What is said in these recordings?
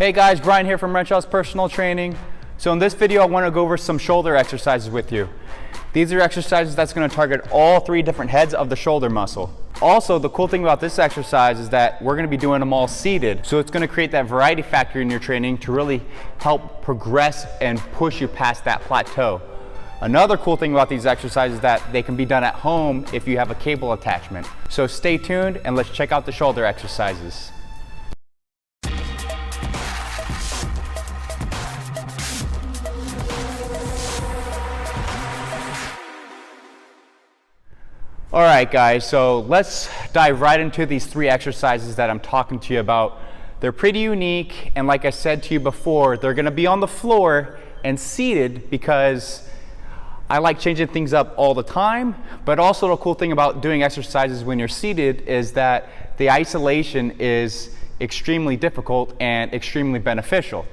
Hey guys, Brian here from Renshaw's Personal Training. So in this video, I want to go over some shoulder exercises with you. These are exercises that's going to target all three different heads of the shoulder muscle. Also, the cool thing about this exercise is that we're going to be doing them all seated. So it's going to create that variety factor in your training to really help progress and push you past that plateau. Another cool thing about these exercises is that they can be done at home if you have a cable attachment. So stay tuned and let's check out the shoulder exercises. All right guys, so let's dive right into these three exercises that I'm talking to you about. They're pretty unique, and like I said to you before, they're gonna be on the floor and seated because I like changing things up all the time, but also the cool thing about doing exercises when you're seated is that the isolation is extremely difficult and extremely beneficial.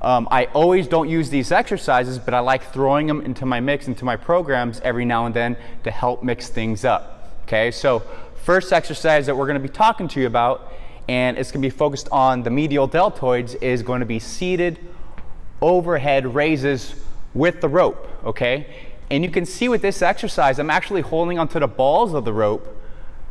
I always don't use these exercises, but I like throwing them into my mix, into my programs every now and then to help mix things up. Okay, so first exercise that we're going to be talking to you about, and it's going to be focused on the medial deltoids, is going to be seated overhead raises with the rope. Okay, and you can see with this exercise, I'm actually holding onto the balls of the rope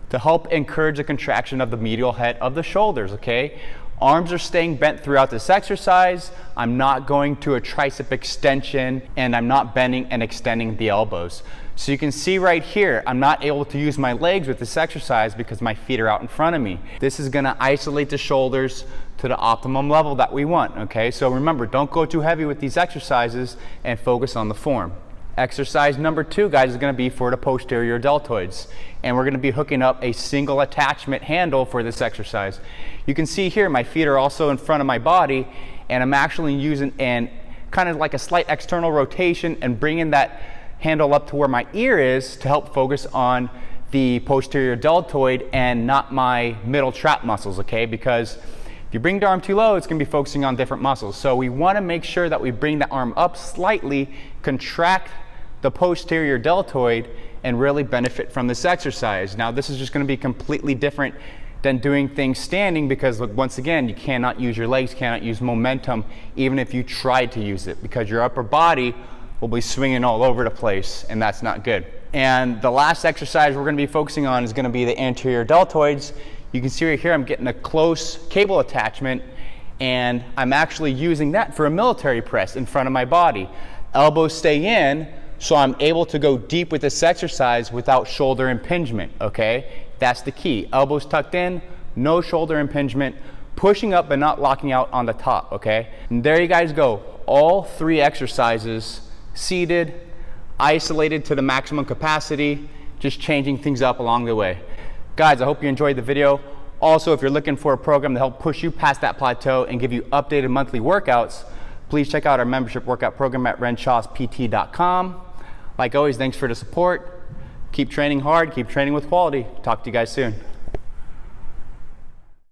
to help encourage the contraction of the medial head of the shoulders. Okay. Arms are staying bent throughout this exercise. I'm not going to a tricep extension, and I'm not bending and extending the elbows. So you can see right here, I'm not able to use my legs with this exercise because my feet are out in front of me. This is gonna isolate the shoulders to the optimum level that we want, okay? So remember, don't go too heavy with these exercises and focus on the form. Exercise number 2, guys, is going to be for the posterior deltoids, and we're going to be hooking up a single attachment handle for this exercise. You can see here my feet are also in front of my body, and I'm actually using kind of like a slight external rotation and bringing that handle up to where my ear is to help focus on the posterior deltoid and not my middle trap muscles, okay? Because if you bring the arm too low, it's going to be focusing on different muscles. So we want to make sure that we bring the arm up slightly, contract the posterior deltoid, and really benefit from this exercise. Now, this is just going to be completely different than doing things standing because, look, once again, you cannot use your legs, cannot use momentum, even if you try to use it, because your upper body will be swinging all over the place, and that's not good. And the last exercise we're going to be focusing on is going to be the anterior deltoids. You can see right here I'm getting a close cable attachment, and I'm actually using that for a military press in front of my body. Elbows stay in, so I'm able to go deep with this exercise without shoulder impingement, okay? That's the key. Elbows tucked in, no shoulder impingement, pushing up but not locking out on the top, okay? And there you guys go. All three exercises, seated, isolated to the maximum capacity, just changing things up along the way. Guys, I hope you enjoyed the video. Also, if you're looking for a program to help push you past that plateau and give you updated monthly workouts, please check out our membership workout program at renshawspt.com. Like always, thanks for the support. Keep training hard, keep training with quality. Talk to you guys soon.